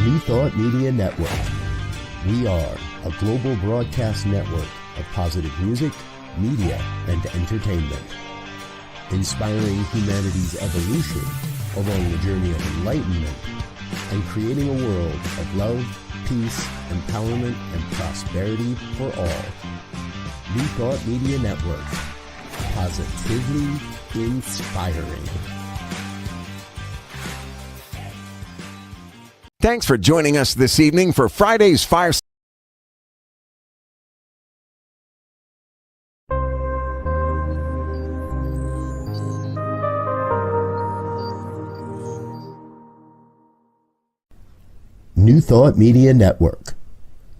New Thought Media Network. We are a global broadcast network of positive music, media, and entertainment, inspiring humanity's evolution along the journey of enlightenment and creating a world of love, peace, empowerment, and prosperity for all. New Thought Media Network. Positively inspiring. Thanks for joining us this evening for Friday's Fireside. New Thought Media Network.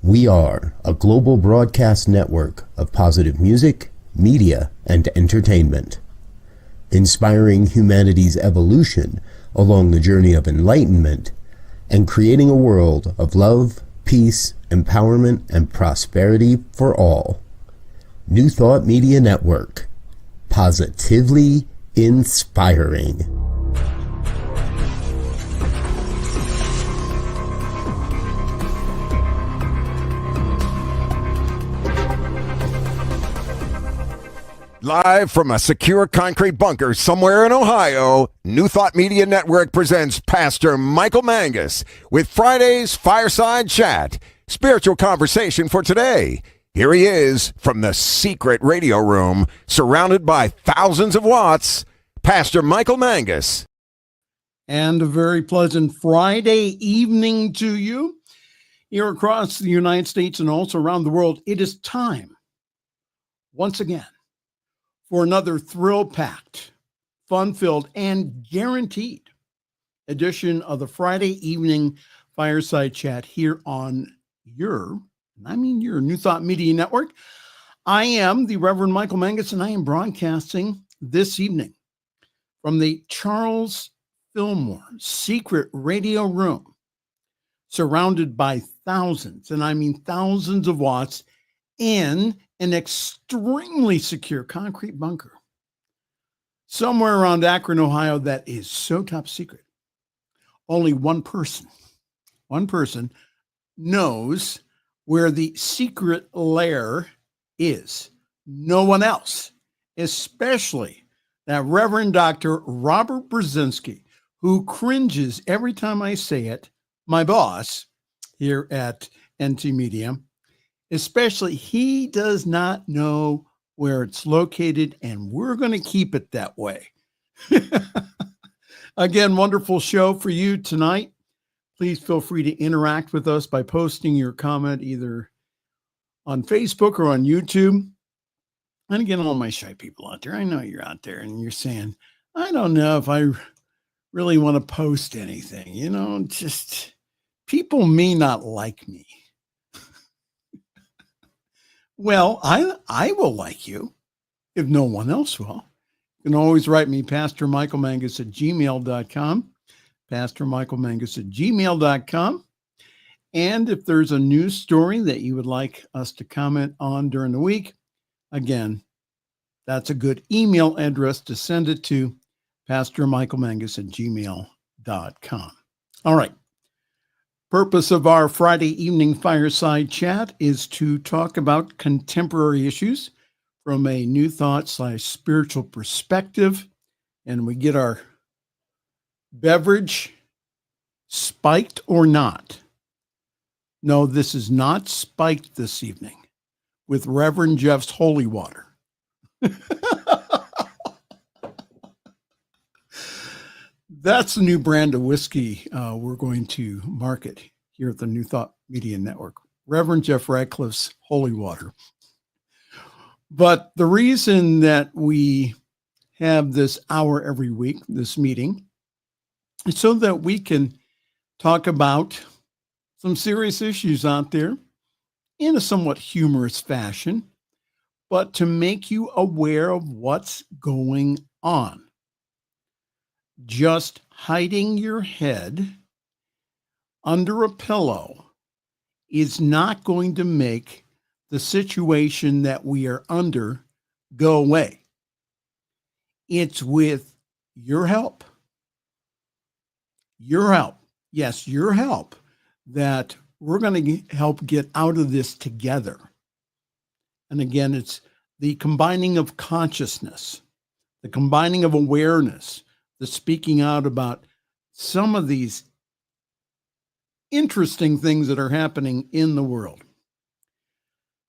We are a global broadcast network of positive music, media, and entertainment, inspiring humanity's evolution along the journey of enlightenment and creating a world of love, peace, empowerment, and prosperity for all. New Thought Media Network. Positively inspiring. Live from a secure concrete bunker somewhere in Ohio, New Thought Media Network presents Pastor Michael Mangus with Friday's Fireside Chat, spiritual conversation for today. Here he is from the secret radio room, surrounded by thousands of watts, Pastor Michael Mangus. And a very pleasant Friday evening to you here across the United States and also around the world. It is time, once again, for another thrill-packed, fun-filled, and guaranteed edition of the Friday evening Fireside Chat here on your New Thought Media Network. I am the Reverend Michael Mangus, and I am broadcasting this evening from the Charles Fillmore Secret Radio Room, surrounded by thousands, and I mean thousands of watts, in an extremely secure concrete bunker somewhere around Akron, Ohio, that is so top secret. Only one person knows where the secret lair is. No one else, especially that Reverend Dr. Robert Brzezinski, who cringes every time I say it, my boss here at NT Media. Especially, he does not know where it's located, and we're going to keep it that way. Again, wonderful show for you tonight. Please feel free to interact with us by posting your comment either on Facebook or on YouTube. And again, all my shy people out there, I know you're out there and you're saying, I don't know if I really want to post anything. You know, just people may not like me. Well, I will like you if no one else will. You can always write me, pastormichaelmangus at gmail.com, pastormichaelmangus at gmail.com. And if there's a news story that you would like us to comment on during the week, again, that's a good email address to send it to, pastormichaelmangus at gmail.com. All right. Purpose of our Friday evening Fireside Chat is to talk about contemporary issues from a new thought / spiritual perspective. And we get our beverage spiked or not. No, this is not spiked this evening with Reverend Jeff's holy water. That's a new brand of whiskey we're going to market here at the New Thought Media Network, Reverend Jeff Radcliffe's Holy Water. But the reason that we have this hour every week, this meeting, is so that we can talk about some serious issues out there in a somewhat humorous fashion, but to make you aware of what's going on. Just hiding your head under a pillow is not going to make the situation that we are under go away. It's with your help. Your help. Yes, your help. that we're going to help get out of this together. And again, it's the combining of consciousness, the combining of awareness, the speaking out about some of these interesting things that are happening in the world.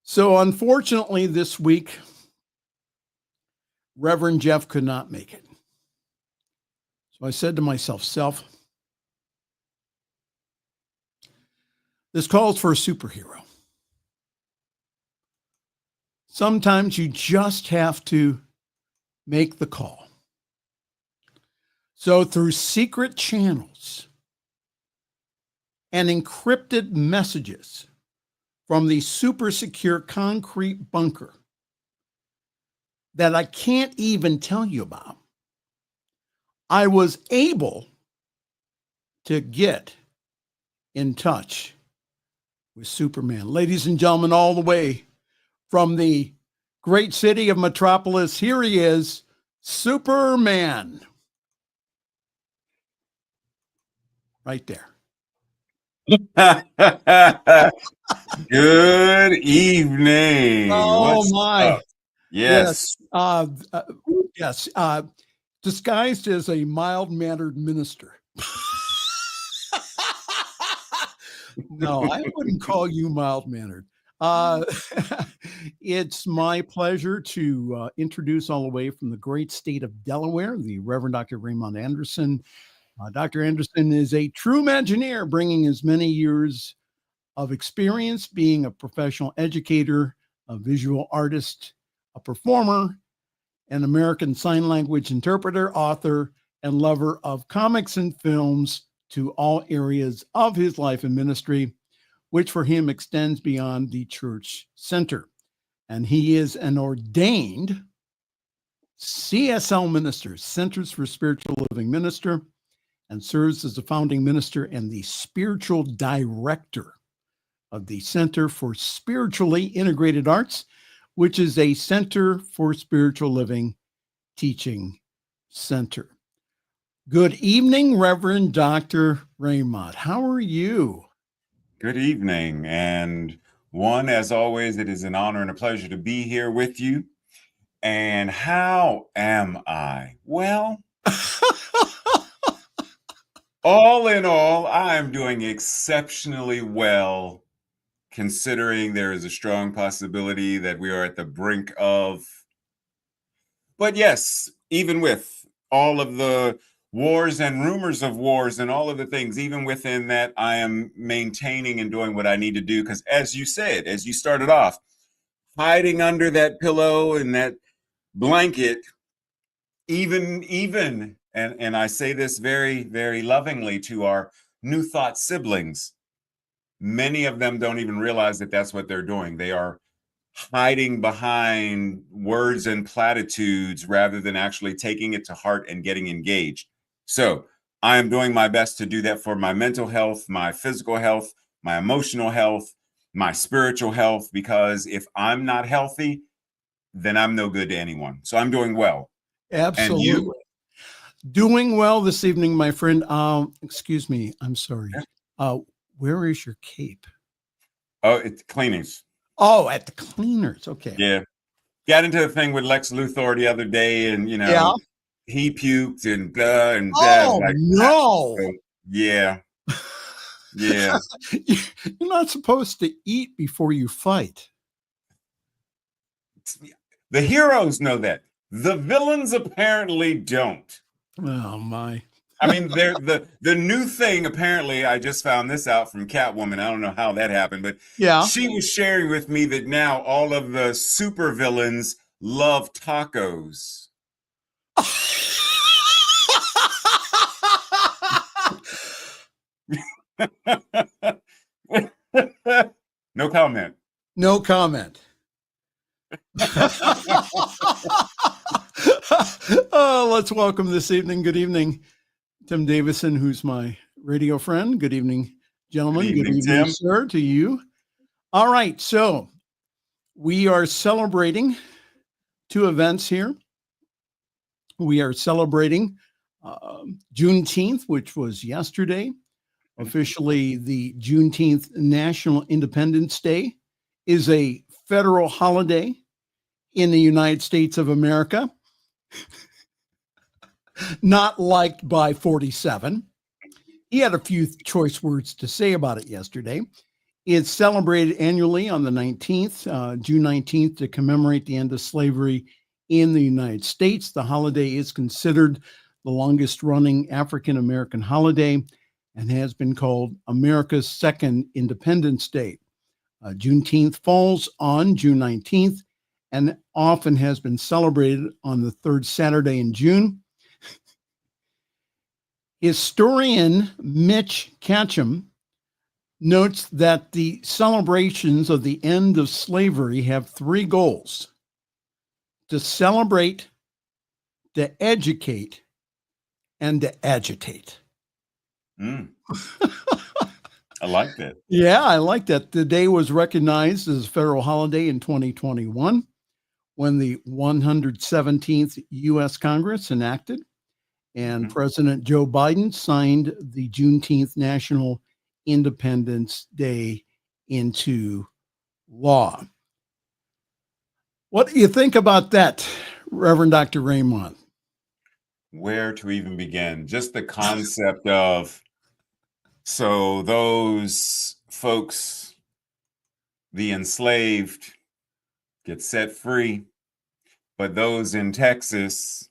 So unfortunately, this week, Reverend Jeff could not make it. So I said to myself, Self, this calls for a superhero. Sometimes you just have to make the call. So through secret channels and encrypted messages from the super secure concrete bunker that I can't even tell you about, I was able to get in touch with Superman. Ladies and gentlemen, all the way from the great city of Metropolis, here he is, Superman. Right there. Good evening. Oh, What's my. up? Yes. Yes. Disguised as a mild-mannered minister. No, I wouldn't call you mild-mannered. It's my pleasure to introduce all the way from the great state of Delaware, the Reverend Dr. Raymont Anderson. Dr. Anderson is a true Imagineer, bringing his many years of experience being a professional educator, a visual artist, a performer, an American Sign Language interpreter, author, and lover of comics and films to all areas of his life and ministry, which for him extends beyond the church center. And he is an ordained CSL minister, Centers for Spiritual Living minister, and serves as the founding minister and the spiritual director of the Center for Spiritually Integrated Arts, which is a Center for Spiritual Living teaching center. Good evening, Reverend Dr. Raymont. How are you? Good evening. And one, as always, it is an honor and a pleasure to be here with you. And how am I? Well, all in all, I am doing exceptionally well, considering there is a strong possibility that we are at the brink of. But yes, even with all of the wars and rumors of wars and all of the things, even within that, I am maintaining and doing what I need to do. Because as you said, as you started off, hiding under that pillow and that blanket, even, and I say this very, very lovingly to our New Thought siblings, many of them don't even realize that that's what they're doing. They are hiding behind words and platitudes rather than actually taking it to heart and getting engaged. So I am doing my best to do that for my mental health, my physical health, my emotional health, my spiritual health, because if I'm not healthy, then I'm no good to anyone. So I'm doing well. Absolutely. And you? Doing well this evening, my friend. Excuse me. I'm sorry. Where is your cape? Oh, it's cleanings. Oh, at the cleaners. Okay. Yeah. Got into the thing with Lex Luthor the other day, and Yeah. he puked and blah and Oh, like no. so, yeah. Yeah. You're not supposed to eat before you fight. The heroes know that. The villains apparently don't. Oh, my. I mean, they're the new thing, apparently, I just found this out from Catwoman. I don't know how that happened, but Yeah. she was sharing with me that now all of the super villains love tacos. No comment. No comment. Let's welcome this evening. Good evening, Tim Davison, who's my radio friend. Good evening, gentlemen. Good evening, Tim. Sir, to you. All right. So we are celebrating two events here. We are celebrating Juneteenth, which was yesterday, Officially, the Juneteenth National Independence Day is a federal holiday in the United States of America, not liked by 47. He had a few choice words to say about it yesterday. It's celebrated annually on the 19th, June 19th, to commemorate the end of slavery in the United States. The holiday is considered the longest running African American holiday and has been called America's second Independence Day. Juneteenth falls on June 19th and often has been celebrated on the third Saturday in June. Historian Mitch Ketchum notes that the celebrations of the end of slavery have three goals: to celebrate, to educate, and to agitate. I like that. Yeah, I like that. The day was recognized as a federal holiday in 2021 when the 117th U.S. Congress enacted and President Joe Biden signed the Juneteenth National Independence Day into law. What do you think about that, Reverend Dr. Raymont? Where to even begin? Just the concept of, so those folks, the enslaved, get set free, but those in Texas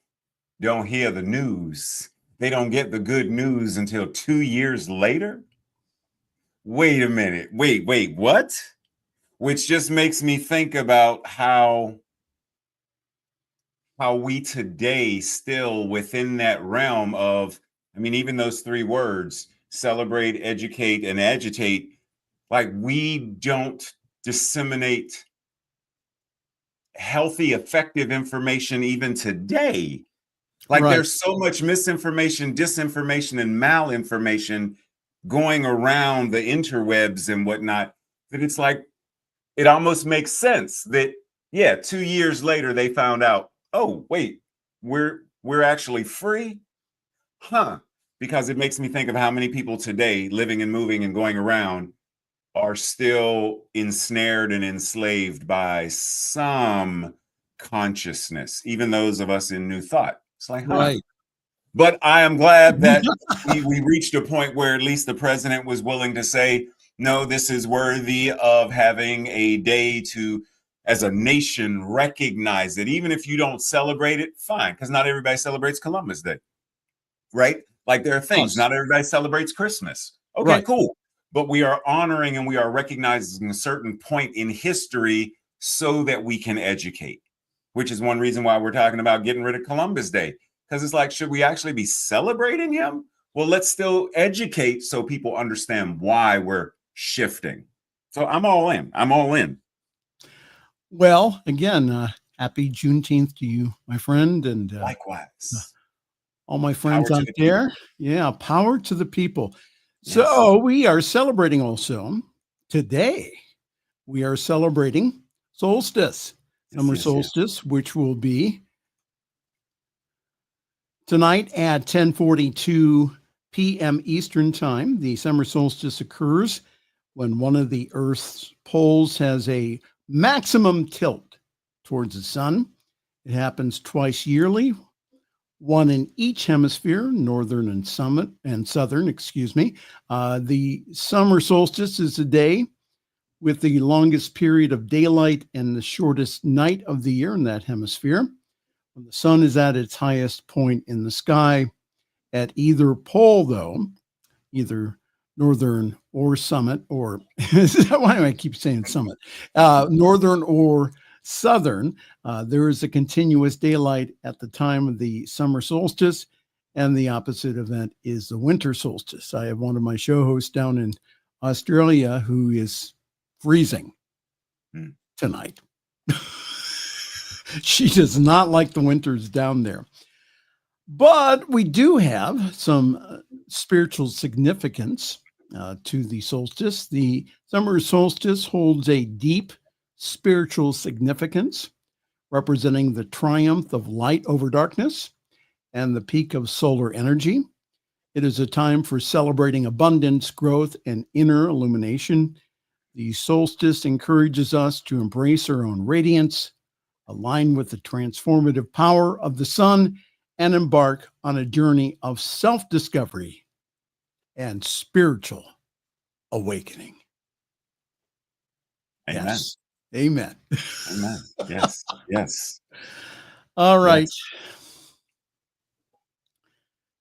don't hear the news. They don't get the good news until 2 years later. Wait a minute. Wait, what? Which just makes me think about how we today still within that realm of, I mean, even those three words, celebrate, educate, and agitate, like we don't disseminate healthy, effective information even today. Like there's so much misinformation, disinformation, and malinformation going around the interwebs and whatnot, that it's like, it almost makes sense that, 2 years later, they found out, oh, wait, we're actually free? Huh. Because it makes me think of how many people today living and moving and going around are still ensnared and enslaved by some consciousness, even those of us in New Thought. It's like, Right. But I am glad that we reached a point where at least the president was willing to say, no, this is worthy of having a day to, as a nation, recognize it. Even if you don't celebrate it, fine, because not everybody celebrates Columbus Day, right? Like there are things, not everybody celebrates Christmas. Okay, cool. But we are honoring and we are recognizing a certain point in history so that we can educate, which is one reason why we're talking about getting rid of Columbus Day. Because it's like, should we actually be celebrating him? Well, let's still educate so people understand why we're shifting. So I'm all in. I'm all in. Well, again, happy Juneteenth to you, my friend. And likewise. All my friends out there. Yeah, power to the people. Yes. So we are celebrating also today. We are celebrating solstice, summer solstice, which will be tonight at 10:42 p.m. Eastern Time. The summer solstice occurs when one of the Earth's poles has a maximum tilt towards the sun. It happens twice yearly, one in each hemisphere, northern and southern. The summer solstice is the day with the longest period of daylight and the shortest night of the year in that hemisphere. When the sun is at its highest point in the sky at either pole, though, either northern or summit, or why do I keep saying summit? Northern or southern, there is a continuous daylight at the time of the summer solstice, and the opposite event is the winter solstice. I have one of my show hosts down in Australia who is freezing tonight. She does not like the winters down there. But we do have some spiritual significance to the solstice. The summer solstice holds a deep spiritual significance, representing the triumph of light over darkness and the peak of solar energy. It is a time for celebrating abundance, growth, and inner illumination. The solstice encourages us to embrace our own radiance, align with the transformative power of the sun, and embark on a journey of self-discovery and spiritual awakening. Amen. Yes. Amen. Amen. Yes. Yes. All right. Yes.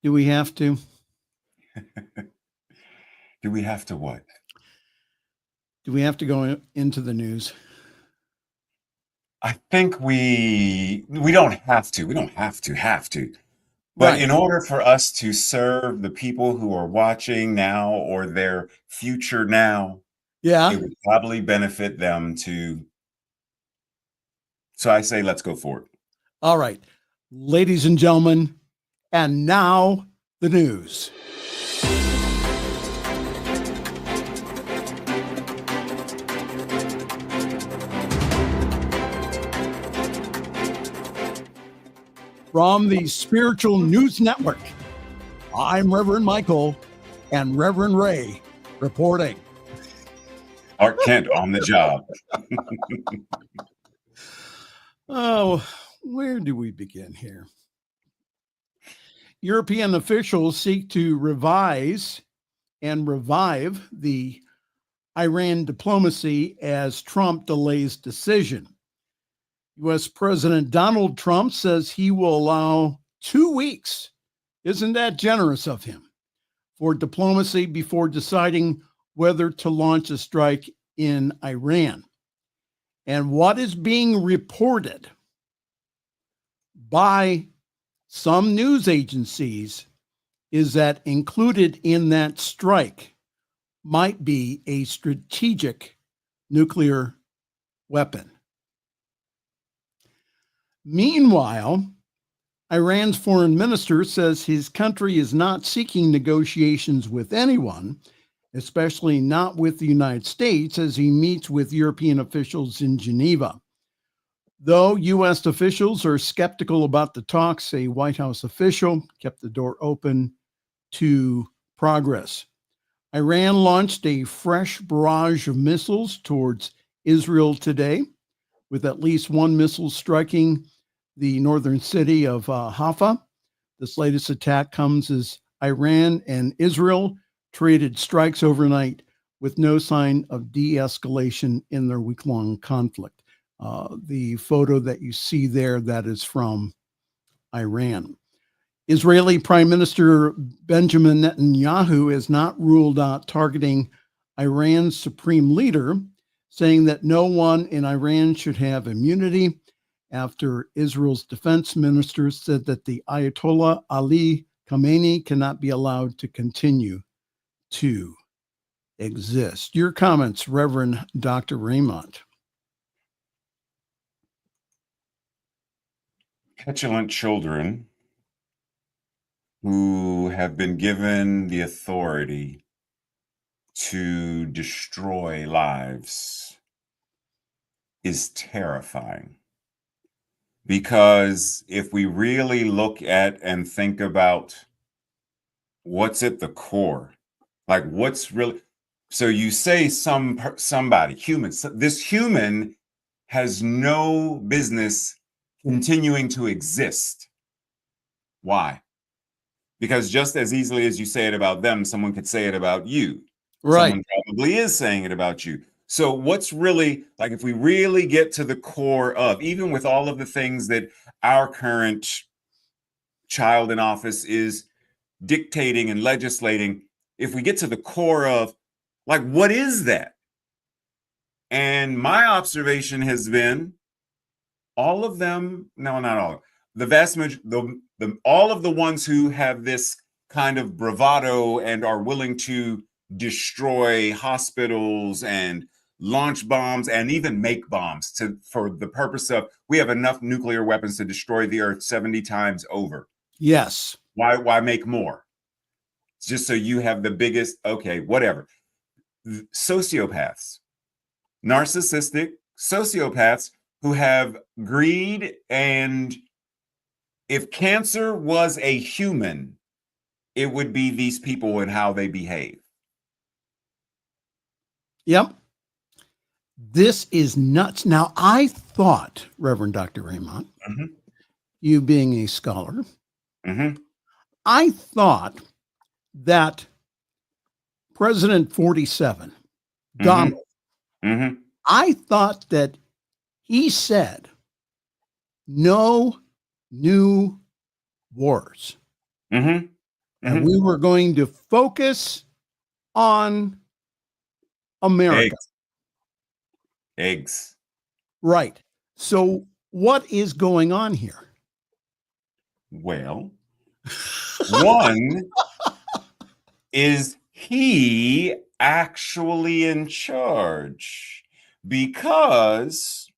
Do we have to? Do we have to what? Do we have to go into the news? I think we don't have to. We don't have to. But Right. in order for us to serve the people who are watching now or their future now, Yeah. it would probably benefit them to. So I say, let's go for it. All right. Ladies and gentlemen, and now the news. From the Spiritual News Network, I'm Reverend Michael and Reverend Ray reporting. Art Kent on the job. Oh, where do we begin here? European officials seek to revise and revive the Iran diplomacy as Trump delays decision. U.S. President Donald Trump says he will allow 2 weeks, isn't that generous of him, for diplomacy before deciding whether to launch a strike in Iran. And what is being reported by some news agencies is that included in that strike might be a strategic nuclear weapon. Meanwhile, Iran's foreign minister says his country is not seeking negotiations with anyone, especially not with the United States, as he meets with European officials in Geneva. Though U.S. officials are skeptical about the talks, a White House official kept the door open to progress. Iran launched a fresh barrage of missiles towards Israel today, with at least one missile striking the northern city of Haifa. This latest attack comes as Iran and Israel traded strikes overnight with no sign of de-escalation in their week-long conflict. The photo that you see there, that is from Iran. Israeli Prime Minister Benjamin Netanyahu has not ruled out targeting Iran's supreme leader, saying that no one in Iran should have immunity after Israel's defense minister said that the Ayatollah Ali Khamenei cannot be allowed to continue to exist. Your comments, Reverend Dr. Raymont. Petulant children who have been given the authority to destroy lives is terrifying. Because if we really look at and think about what's at the core, like what's really, so you say somebody, humans, this human has no business continuing to exist. Why? Because just as easily as you say it about them, someone could say it about you. Right. Someone probably is saying it about you. So what's really, like, if we really get to the core of, even with all of the things that our current child in office is dictating and legislating, if we get to the core of, like, what is that? And my observation has been all of them, no, not all, the vast majority, all of the ones who have this kind of bravado and are willing to destroy hospitals and launch bombs and even make bombs for the purpose of, we have enough nuclear weapons to destroy the earth 70 times over. Yes. Why make more? Just so you have the biggest, okay, whatever. Sociopaths, narcissistic sociopaths who have greed, and if cancer was a human, it would be these people and how they behave. Yep. This is nuts. Now, I thought, Reverend Dr. Raymont, you being a scholar, I thought that President 47, Donald, I thought that he said no new wars. And we were going to focus on America. Eggs. Right. So what is going on here? Well, one is he actually in charge? Because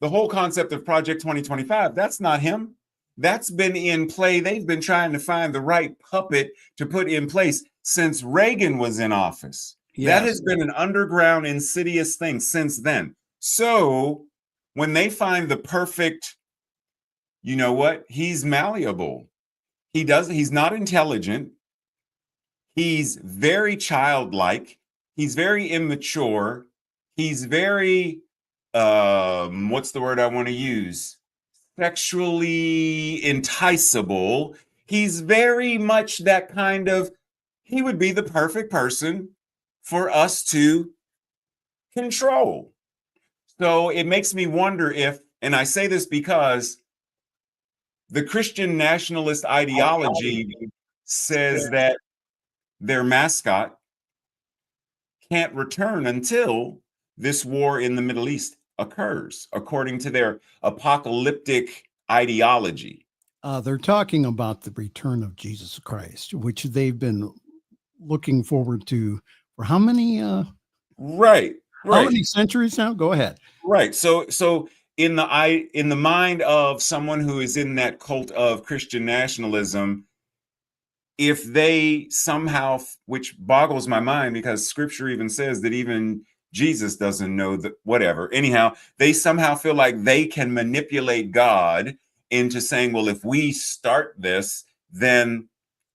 the whole concept of Project 2025, that's not him. That's been in play. They've been trying to find the right puppet to put in place since Reagan was in office. Yes. That has been an underground, insidious thing since then. So when they find the perfect, you know what? He's malleable. He's not intelligent. He's very childlike. He's very immature. He's very, what's the word I want to use? Sexually enticable. He's very much that kind of, he would be the perfect person for us to control. So it makes me wonder if, and I say this because the Christian nationalist ideology says that their mascot can't return until this war in the Middle East occurs, according to their apocalyptic ideology. They're talking about the return of Jesus Christ, which they've been looking forward to for how many? Right. How many centuries now? Go ahead. Right. So in the mind of someone who is in that cult of Christian nationalism, if they somehow, which boggles my mind because scripture even says that even Jesus doesn't know that, whatever. Anyhow, they somehow feel like they can manipulate God into saying, well, if we start this, then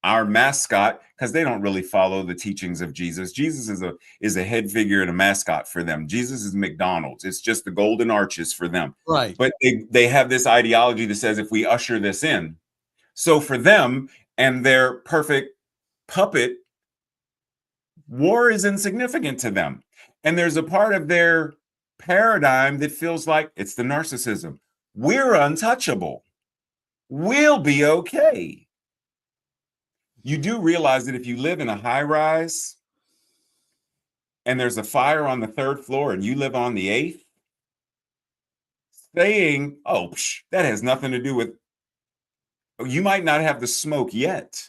our mascot, because they don't really follow the teachings of Jesus. Jesus is a head figure and a mascot for them. Jesus is McDonald's. It's just the golden arches for them. Right. But they have this ideology that says if we usher this in. So for them and their perfect puppet, war is insignificant to them. And there's a part of their paradigm that feels like it's the narcissism. We're untouchable. We'll be okay. You do realize that if you live in a high rise and there's a fire on the 3rd floor and you live on the 8th, saying, oh, that has nothing to do with, you might not have the smoke yet,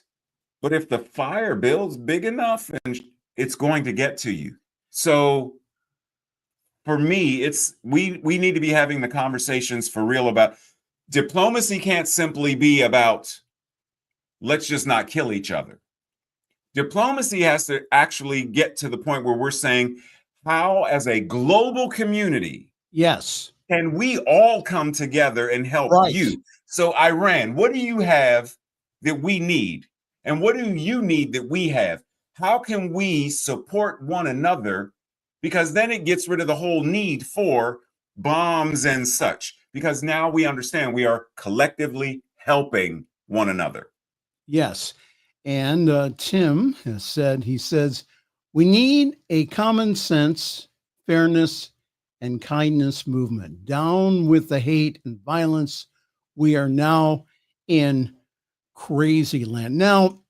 but if the fire builds big enough, and it's going to get to you. So for me, we need to be having the conversations for real about diplomacy. Can't simply be about let's just not kill each other. Diplomacy has to actually get to the point where we're saying, how as a global community, yes, can we all come together and help you? So Iran, what do you have that we need? And what do you need that we have? How can we support one another? Because then it gets rid of the whole need for bombs and such, because now we understand we are collectively helping one another. Yes. And Tim has said, he says, we need a common sense, fairness, and kindness movement. Down with the hate and violence. We are now in crazy land. Now,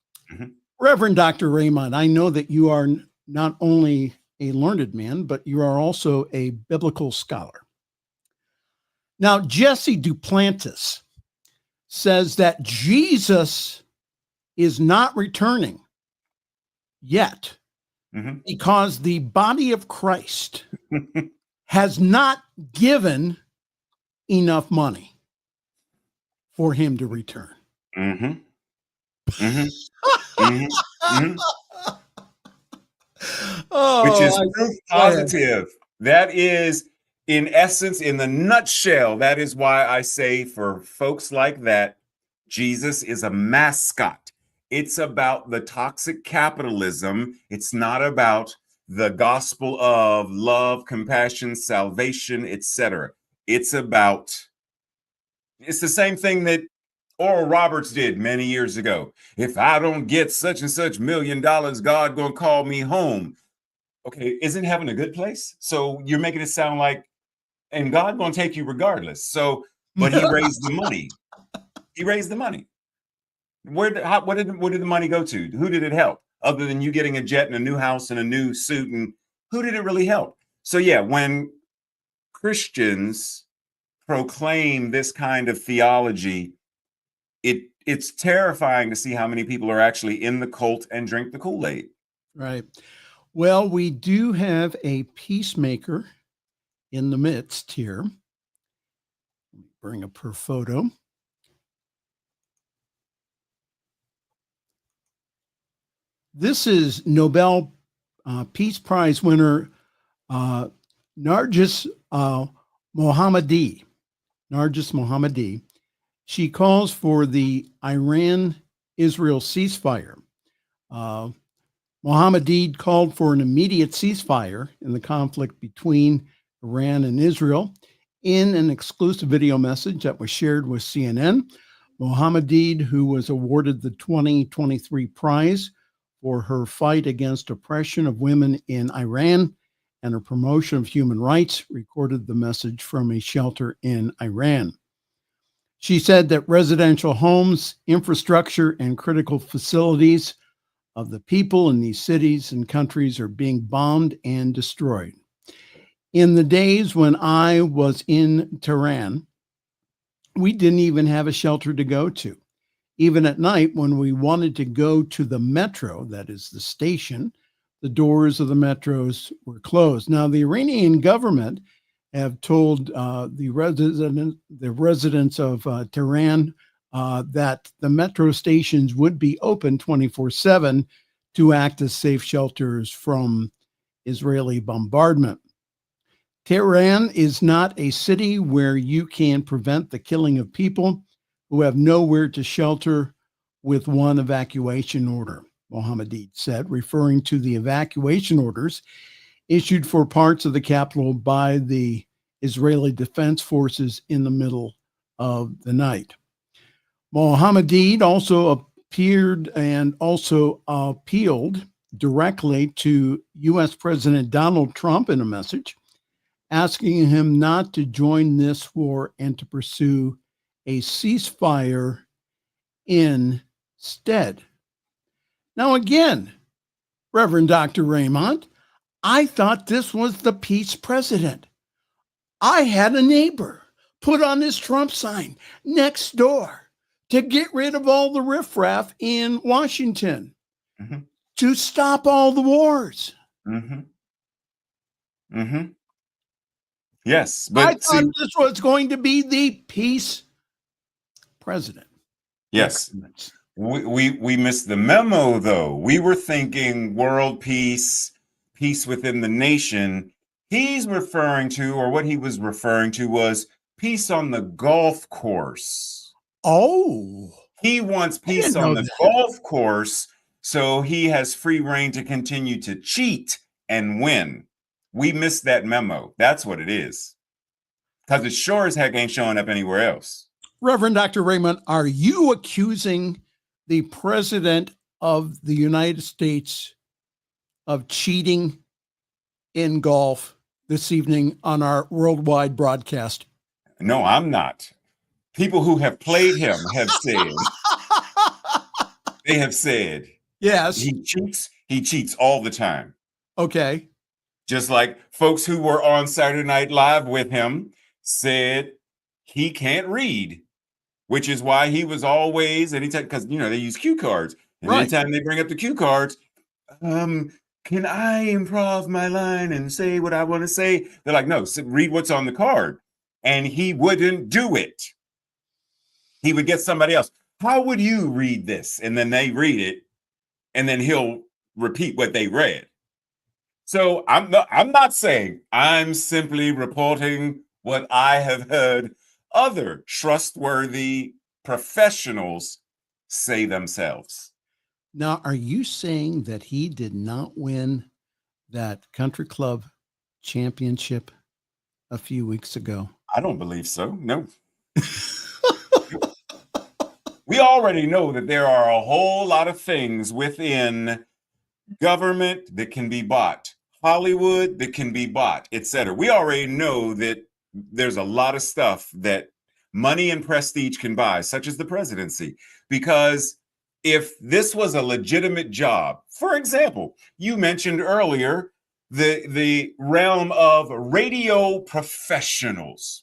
Reverend Dr. Raymont, I know that you are not only a learned man, but you are also a biblical scholar. Now, Jesse Duplantis says that Jesus is not returning yet because the body of Christ has not given enough money for him to return. Which is proof positive. That is, in essence, in the nutshell, that is why I say for folks like that, Jesus is a mascot. It's about the toxic capitalism. It's not about the gospel of love, compassion, salvation, etc. It's the same thing that Oral Roberts did many years ago. If I don't get such and such $1 million, God gonna call me home. Okay, isn't heaven a good place? So you're making it sound like, and God gonna take you regardless. So, but he raised the money. He raised the money. What did the money go to? Who did it help? Other than you getting a jet and a new house and a new suit, and who did it really help? So yeah, when Christians proclaim this kind of theology, it's terrifying to see how many people are actually in the cult and drink the Kool-Aid. Right. Well, we do have a peacemaker in the midst here. Bring up her photo. This is Nobel Peace Prize winner Narges Mohammadi. Narges Mohammadi. She calls for the Iran-Israel ceasefire. Mohammadi called for an immediate ceasefire in the conflict between Iran and Israel. In an exclusive video message that was shared with CNN, Mohammadi, who was awarded the 2023 prize for her fight against oppression of women in Iran and her promotion of human rights, recorded the message from a shelter in Iran. She said that residential homes, infrastructure, and critical facilities of the people in these cities and countries are being bombed and destroyed. In the days when I was in Tehran, we didn't even have a shelter to go to. Even at night, when we wanted to go to the metro, that is the station, the doors of the metros were closed. Now, the Iranian government have told the residents of Tehran that the metro stations would be open 24/7 to act as safe shelters from Israeli bombardment. Tehran is not a city where you can prevent the killing of people who have nowhere to shelter with one evacuation order, Mohammadi said, referring to the evacuation orders issued for parts of the capital by the Israeli Defense Forces in the middle of the night. Mohammadi also appeared and also appealed directly to U.S. President Donald Trump in a message, asking him not to join this war and to pursue a ceasefire instead. Now, again, Reverend Dr. Raymont, I thought this was the peace president. I had a neighbor put on his Trump sign next door to get rid of all the riffraff in Washington, to stop all the wars. Yes, I but thought this was going to be the peace president. Yes, we missed the memo, though. We were thinking world peace, peace within the nation. He's referring to, or what he was referring to, was peace on the golf course. Oh, he wants peace on the golf course, so he has free reign to continue to cheat and win. We missed that memo. That's what it is. Because it sure as heck ain't showing up anywhere else. Reverend Dr. Raymond, are you accusing the president of the United States of cheating in golf this evening on our worldwide broadcast? No, I'm not. People who have played him have said, they have said, yes, he cheats all the time. Okay. Just like folks who were on Saturday Night Live with him said he can't read, which is why he was always, anytime, because, you know, they use cue cards. And anytime they bring up the cue cards, can I improv my line and say what I want to say? They're like, no, read what's on the card. And he wouldn't do it. He would get somebody else. How would you read this? And then they read it, and then he'll repeat what they read. So I'm not saying, I'm simply reporting what I have heard other trustworthy professionals say themselves. Now, are you saying that he did not win that country club championship a few weeks ago? I don't believe so. No. We already know that there are a whole lot of things within government that can be bought, Hollywood that can be bought, etc. We already know that there's a lot of stuff that money and prestige can buy, such as the presidency. Because if this was a legitimate job, for example, you mentioned earlier the realm of radio professionals.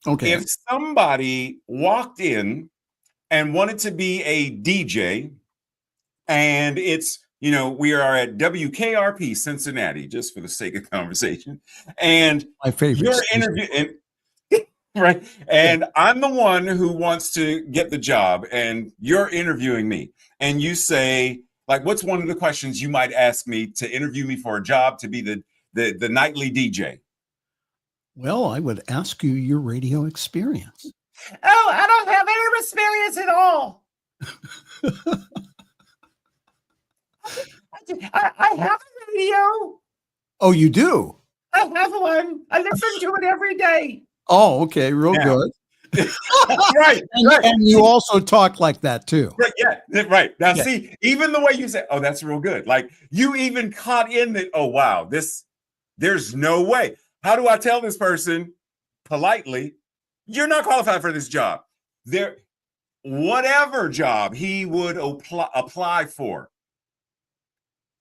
Okay. If somebody walked in and wanted to be a DJ, and it's, we are at WKRP Cincinnati, just for the sake of conversation, and My favorite your station. interview, and right, and I'm the one who wants to get the job, and you're interviewing me, and you say, like, what's one of the questions you might ask me to interview me for a job to be the nightly DJ? Well, I would ask you your radio experience. Oh, I don't have any experience at all. I have a radio. Oh, you do? I have one. I listen to it every day. Oh, okay. Real good. Right. And you also talk like that too. Right, yeah. Right. Now, see, even the way you say, oh, that's real good. Like, you even caught in that, oh, wow, there's no way. How do I tell this person politely, you're not qualified for this job? Whatever job he would apply for,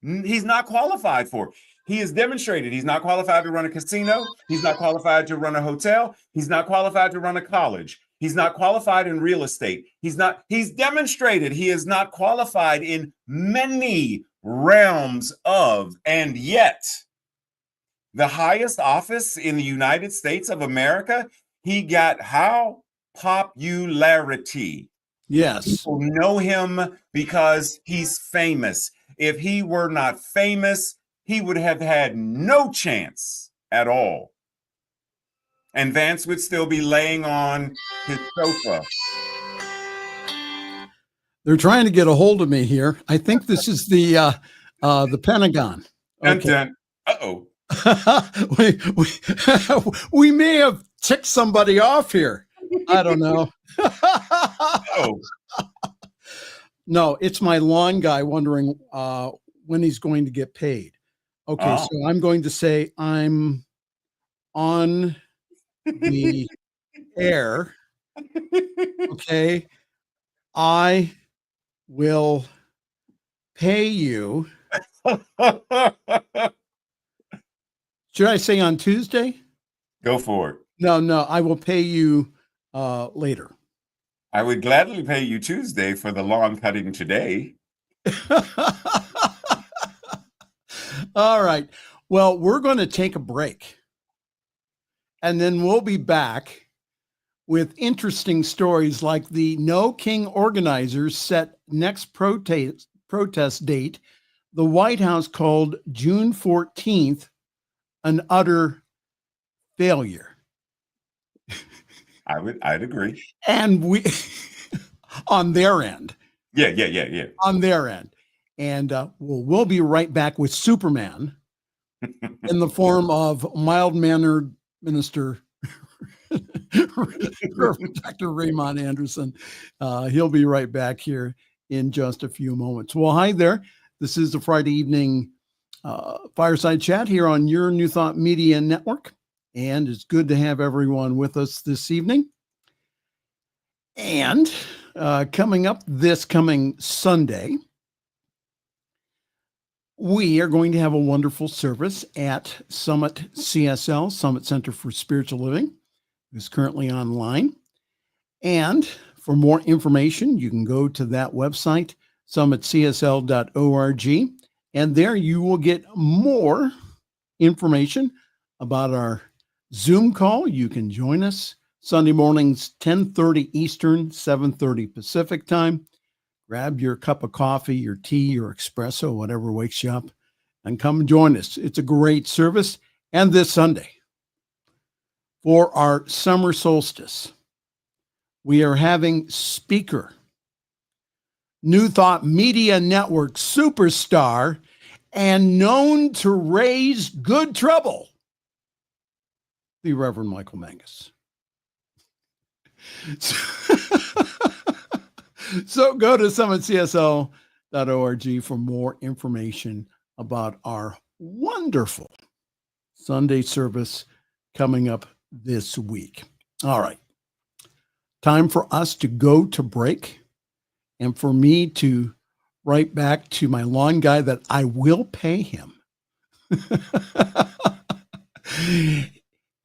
he's not qualified for. He has demonstrated he's not qualified to run a casino. He's not qualified to run a hotel. He's not qualified to run a college. He's not qualified in real estate. He's demonstrated he is not qualified in many realms of, and yet the highest office in the United States of America, he got how? Popularity. Yes. People know him because he's famous. If he were not famous, he would have had no chance at all. And Vance would still be laying on his sofa. They're trying to get a hold of me here. I think this is the Pentagon. Okay. Uh-oh. we may have ticked somebody off here. I don't know. Oh. No, it's my lawn guy wondering when he's going to get paid. Okay, so I'm going to say I'm on the air. Okay, I will pay you. Should I say on Tuesday? Go for it. No, I will pay you later. I would gladly pay you Tuesday for the lawn cutting today. All right. Well, we're going to take a break. And then we'll be back with interesting stories like the No King organizers set next protest date. The White House called June 14th an utter failure. I'd agree. And we on their end. Yeah. On their end. And we'll be right back with Superman in the form of mild-mannered Minister Dr. Raymont Anderson. He'll be right back here in just a few moments. Well, hi there. This is the Friday evening Fireside Chat here on your New Thought Media Network. And it's good to have everyone with us this evening. And coming up this coming Sunday, we are going to have a wonderful service at Summit CSL, Summit Center for Spiritual Living, who's currently online. And for more information, you can go to that website, summitcsl.org. And there you will get more information about our Zoom call. You can join us Sunday mornings, 10:30 Eastern, 7:30 Pacific time. Grab your cup of coffee, your tea, your espresso, whatever wakes you up, and come join us. It's a great service. And this Sunday, for our summer solstice, we are having speaker New Thought Media Network superstar and known to raise good trouble, the Reverend Michael Mangus. So go to summitcsl.org for more information about our wonderful Sunday service coming up this week. All right. Time for us to go to break and for me to write back to my lawn guy that I will pay him.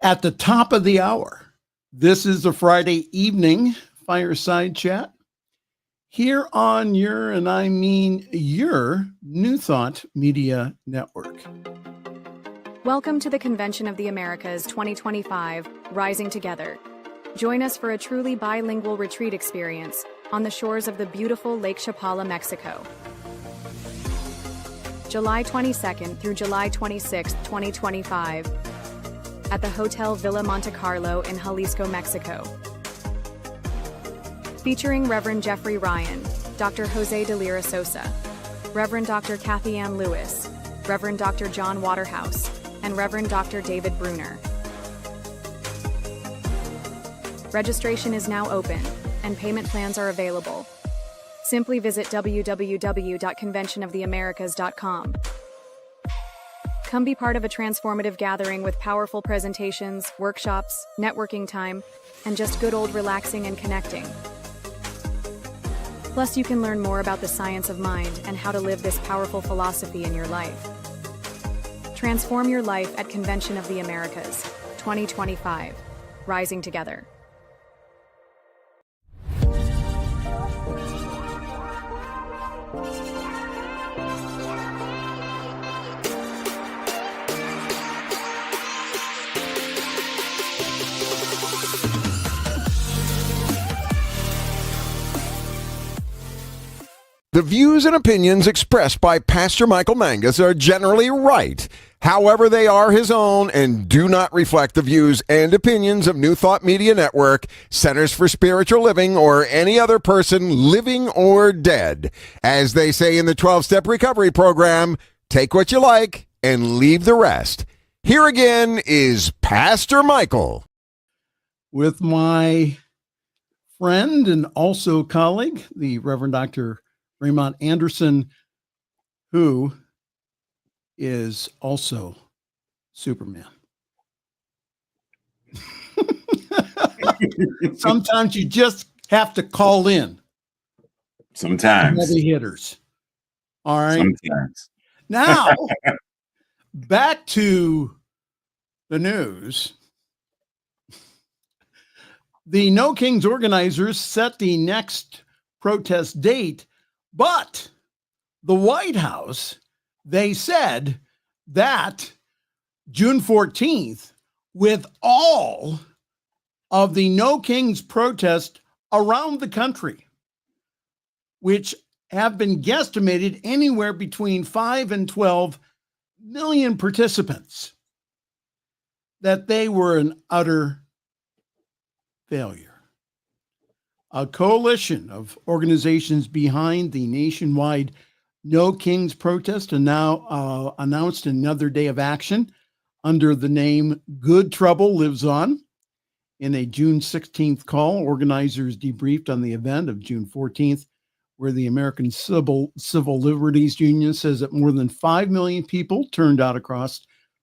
At the top of the hour, this is the Friday evening Fireside Chat here on your New Thought Media Network. Welcome to the Convention of the Americas 2025, Rising Together. Join us for a truly bilingual retreat experience on the shores of the beautiful Lake Chapala, Mexico. July 22nd through July 26th, 2025, at the Hotel Villa Monte Carlo in Jalisco, Mexico. Featuring Reverend Jeffrey Ryan, Dr. Jose de Lira Sosa, Reverend Dr. Kathy Ann Lewis, Reverend Dr. John Waterhouse, and Reverend Dr. David Bruner. Registration is now open, and payment plans are available. Simply visit www.conventionoftheamericas.com. Come be part of a transformative gathering with powerful presentations, workshops, networking time, and just good old relaxing and connecting. Plus, you can learn more about the science of mind and how to live this powerful philosophy in your life. Transform your life at Convention of the Americas 2025, Rising Together. The views and opinions expressed by Pastor Michael Mangus are generally right. However, they are his own and do not reflect the views and opinions of New Thought Media Network, Centers for Spiritual Living, or any other person living or dead. As they say in the 12-Step Recovery Program, take what you like and leave the rest. Here again is Pastor Michael. With my friend and also colleague, the Reverend Dr. Raymont Anderson, who is also Superman. Sometimes you just have to call in. Sometimes. Heavy hitters. All right. Sometimes. Now, back to the news. The No Kings organizers set the next protest date, but the White House, they said that June 14th, with all of the No Kings protests around the country, which have been guesstimated anywhere between 5 and 12 million participants, that they were an utter failure. A coalition of organizations behind the nationwide No Kings protest and now announced another day of action under the name Good Trouble Lives On. In a June 16th call, organizers debriefed on the event of June 14th, where the American Civil Liberties Union says that more than 5 million people turned out across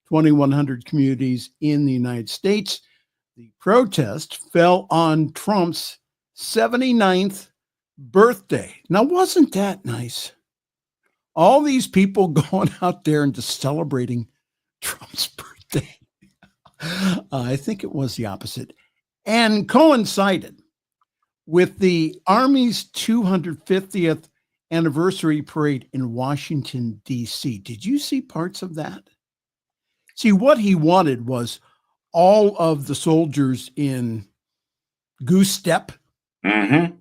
2,100 communities in the United States. The protest fell on Trump's 79th birthday. Now, wasn't that nice? All these people going out there and just celebrating Trump's birthday. I think it was the opposite. And coincided with the Army's 250th anniversary parade in Washington, D.C. Did you see parts of that? See, what he wanted was all of the soldiers in goose step. Mm-hmm.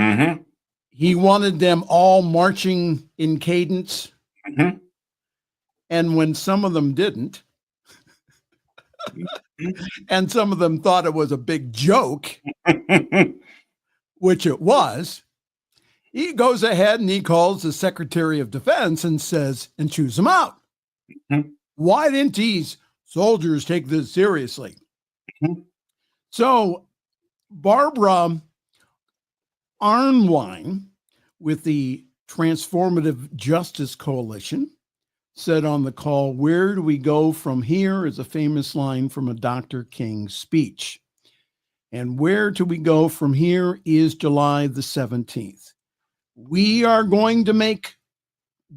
Mm-hmm. He wanted them all marching in cadence. Mm-hmm. And when some of them didn't, and some of them thought it was a big joke, which it was, he goes ahead and he calls the Secretary of Defense and says, and chews him out. Mhm. Why didn't these soldiers take this seriously? Mhm. So Barbara Arnwine with the Transformative Justice Coalition said on the call, "Where do we go from here?" is a famous line from a Dr. King speech. And where do we go from here is July the 17th. We are going to make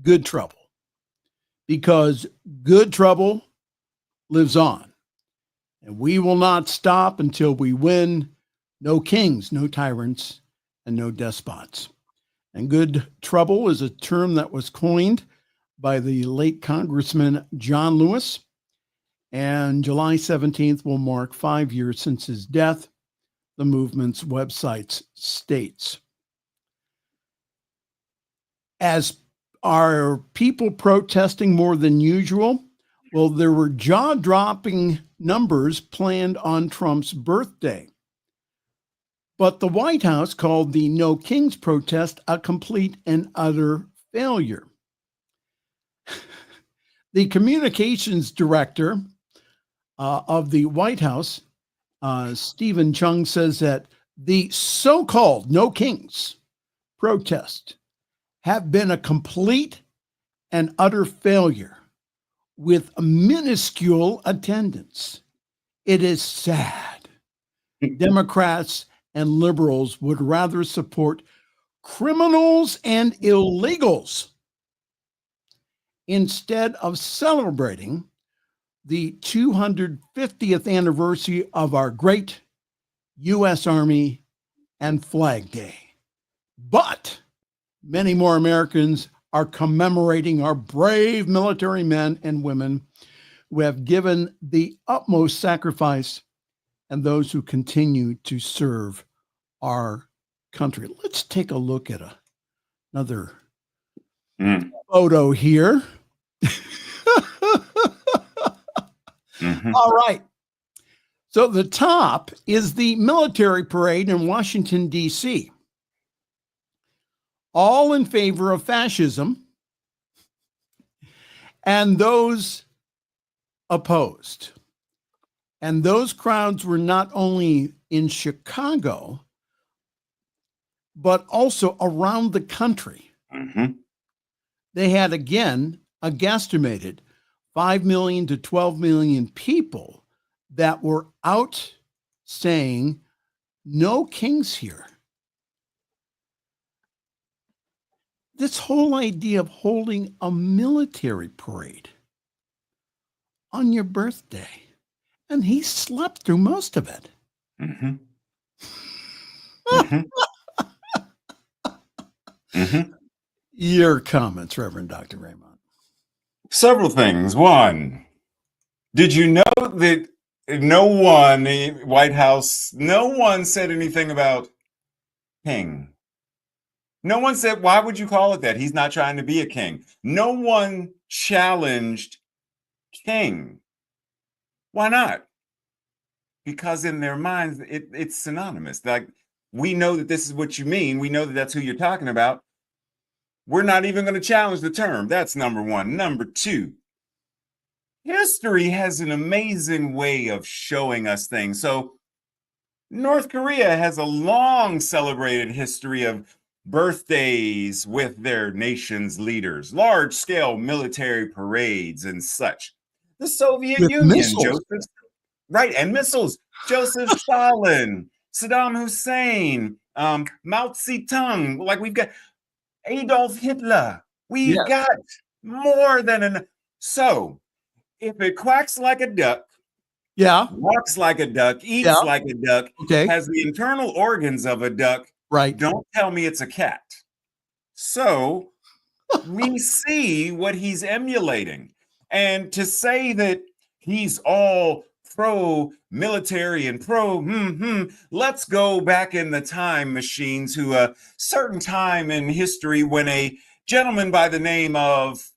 good trouble because good trouble lives on. And we will not stop until we win. No kings, no tyrants, and no despots. And good trouble is a term that was coined by the late Congressman John Lewis. And July 17th will mark 5 years since his death, the movement's website states. As are people protesting more than usual? Well, there were jaw-dropping numbers planned on Trump's birthday. But the White House called the No Kings protest a complete and utter failure. The communications director of the White House, Stephen Chung, says that the so-called No Kings protest have been a complete and utter failure with a minuscule attendance. It is sad. Democrats and liberals would rather support criminals and illegals instead of celebrating the 250th anniversary of our great U.S. Army and Flag Day. But many more Americans are commemorating our brave military men and women who have given the utmost sacrifice and those who continue to serve our country. Let's take a look at another photo here. All right. So the top is the military parade in Washington, D.C. All in favor of fascism and those opposed. And those crowds were not only in Chicago, but also around the country. Mhm. They had, again, a guesstimated 5 million to 12 million people that were out saying, no kings here. This whole idea of holding a military parade on your birthday, and he slept through most of it. Mhm. Mhm. Mhm. Your comments, Reverend Dr. Raymont. Several things. One, did you know that no one, the White House, no one said anything about king? No one said, why would you call it that? He's not trying to be a king. No one challenged king. Why not? Because in their minds, it's synonymous. Like, we know that this is what you mean. We know that that's who you're talking about. We're not even going to challenge the term. That's number one. Number two, history has an amazing way of showing us things. So North Korea has a long celebrated history of birthdays with their nation's leaders, large-scale military parades and such. The Soviet With Union, missiles. Joseph, right, and missiles. Joseph Stalin, Saddam Hussein, Mao Zedong, like we've got Adolf Hitler. We've Yes. got more than enough. So if it quacks like a duck, Yeah. walks like a duck, eats Yeah. like a duck, Okay. has the internal organs of a duck, Right. don't tell me it's a cat. So we see what he's emulating. And to say that he's all pro-military and let's go back in the time machine to a certain time in history when a gentleman by the name of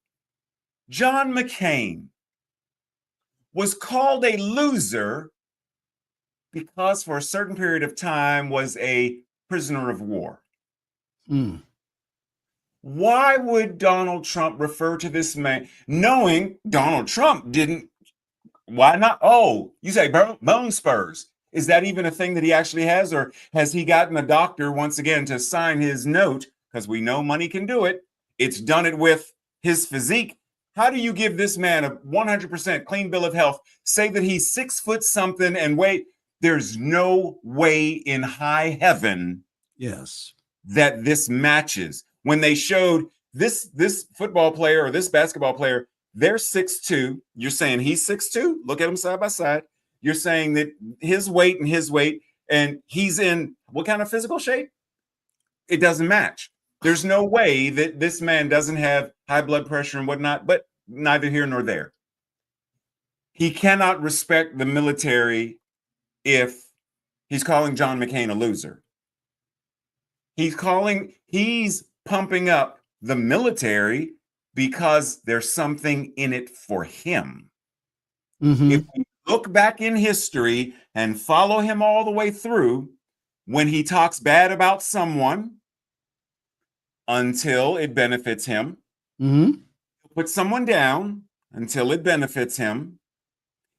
John McCain was called a loser because for a certain period of time was a prisoner of war. Mm. Why would Donald Trump refer to this man knowing Donald Trump didn't? Why not? Oh, you say bone spurs. Is that even a thing that he actually has? Or has he gotten a doctor once again to sign his note? Because we know money can do it. It's done it with his physique. How do you give this man a 100% clean bill of health? Say that he's 6 foot something and wait, there's no way in high heaven Yes. that this matches. When they showed this football player or this basketball player, they're 6'2". You're saying he's 6'2"? Look at them side by side. You're saying that his weight, and he's in what kind of physical shape? It doesn't match. There's no way that this man doesn't have high blood pressure and whatnot, but neither here nor there. He cannot respect the military if he's calling John McCain a loser. He's pumping up the military because there's something in it for him. Mm-hmm. If we look back in history and follow him all the way through, when he talks bad about someone until it benefits him, Mm-hmm. put someone down until it benefits him.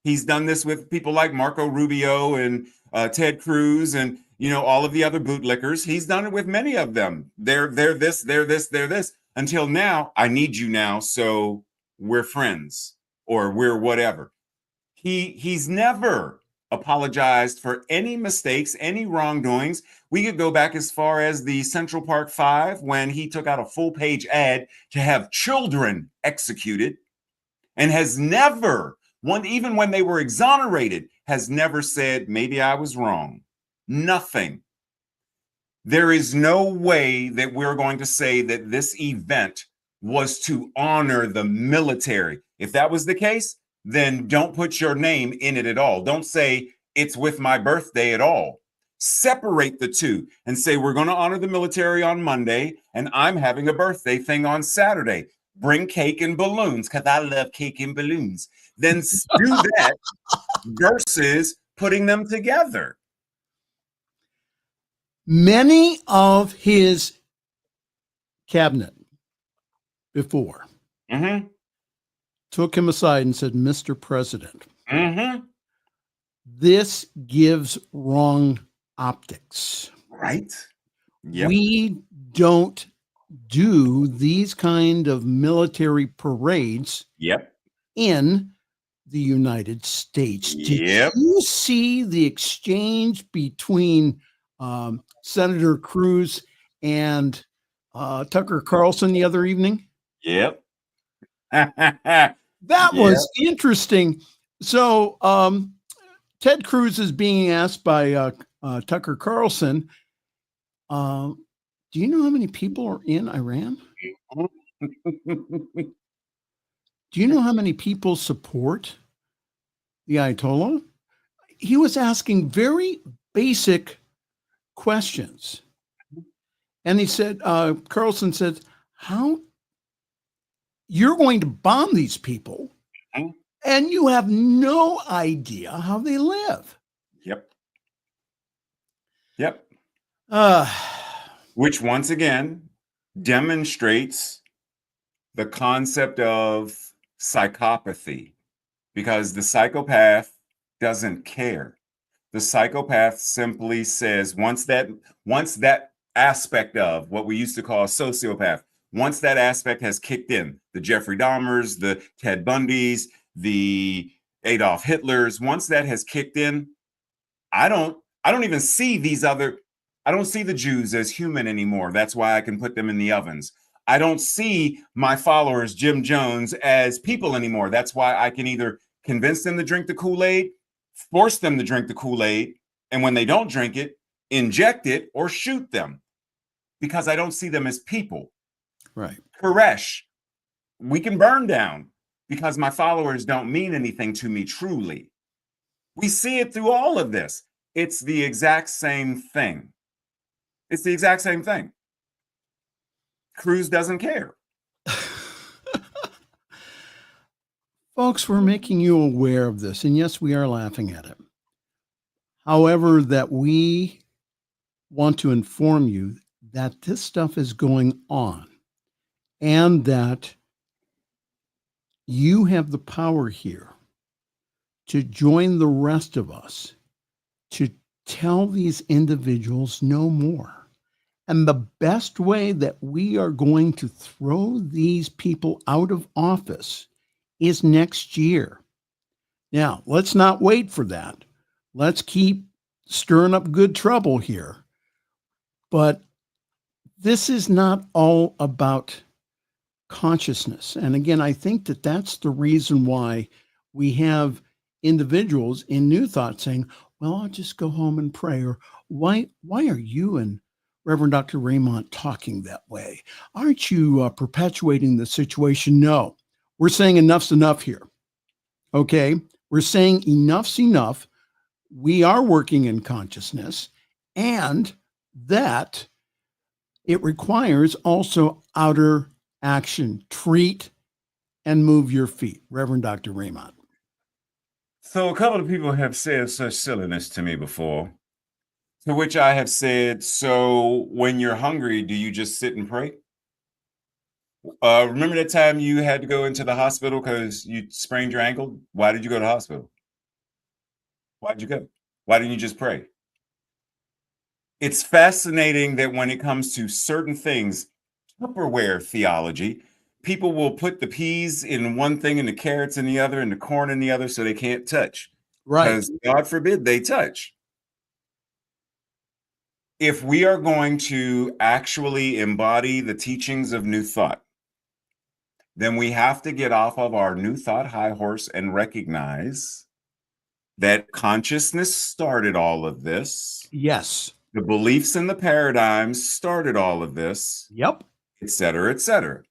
He's done this with people like Marco Rubio and Ted Cruz and all of the other bootlickers. He's done it with many of them. They're this, until now. I need you now, so we're friends or we're whatever. He's never apologized for any mistakes, any wrongdoings. We could go back as far as the Central Park 5 when he took out a full-page ad to have children executed, and has never, even when they were exonerated, has never said, maybe I was wrong. Nothing. There is no way that we're going to say that this event was to honor the military. If that was the case, then don't put your name in it at all. Don't say it's with my birthday at all. Separate the two and say we're going to honor the military on Monday and I'm having a birthday thing on Saturday. Bring cake and balloons because I love cake and balloons. Then do that versus putting them together. Many of his cabinet before took him aside and said, Mr. President, this gives wrong optics. Right. Yep. We don't do these kind of military parades in the United States. Did you see the exchange between Senator Cruz and Tucker Carlson the other evening? Yep. That was interesting. So Ted Cruz is being asked by Tucker Carlson, do you know how many people are in Iran? Do you know how many people support the Ayatollah? He was asking very basic questions. And he said, Carlson said, how you're going to bomb these people and you have no idea how they live. Yep. Which once again demonstrates the concept of psychopathy, because the psychopath doesn't care. The psychopath simply says, once that aspect of what we used to call a sociopath, once that aspect has kicked in, the Jeffrey Dahmers, the Ted Bundys, the Adolf Hitlers, once that has kicked in, I don't even see I don't see the Jews as human anymore. That's why I can put them in the ovens. I don't see my followers, Jim Jones, as people anymore. That's why I can either convince them to drink the Kool-Aid, force them to drink the Kool-Aid, and when they don't drink it, inject it or shoot them, because I don't see them as people. Right. Koresh, we can burn down because my followers don't mean anything to me truly. We see it through all of this. It's the exact same thing. It's the exact same thing. Cruz doesn't care. Folks, we're making you aware of this. And yes, we are laughing at it. However, that we want to inform you that this stuff is going on. and that you have the power here to join the rest of us to tell these individuals no more. And the best way that we are going to throw these people out of office is next year. Now, let's not wait for that. Let's keep stirring up good trouble here. But this is not all about consciousness. And again, I think that that's the reason why we have individuals in New Thought saying, well, I'll just go home and pray. Or why are you and Reverend Dr. Raymont talking that way? Aren't you perpetuating the situation? No, we're saying enough's enough here. Okay, we're saying enough's enough. We are working in consciousness, and that it requires also outer action. Treat and move your feet. Reverend Dr. Raymont. So a couple of people have said such silliness to me before, to which I have said, so when you're hungry, do you just sit and pray? Remember that time you had to go into the hospital because you sprained your ankle? Why did you go to the hospital? Why'd you go? Why didn't you just pray? It's fascinating that when it comes to certain things, Tupperware theology, people will put the peas in one thing and the carrots in the other and the corn in the other so they can't touch. Right. Because God forbid they touch. If we are going to actually embody the teachings of New Thought, then we have to get off of our New Thought high horse and recognize that consciousness started all of this. Yes. The beliefs and the paradigms started all of this. Yep. Et cetera, et cetera.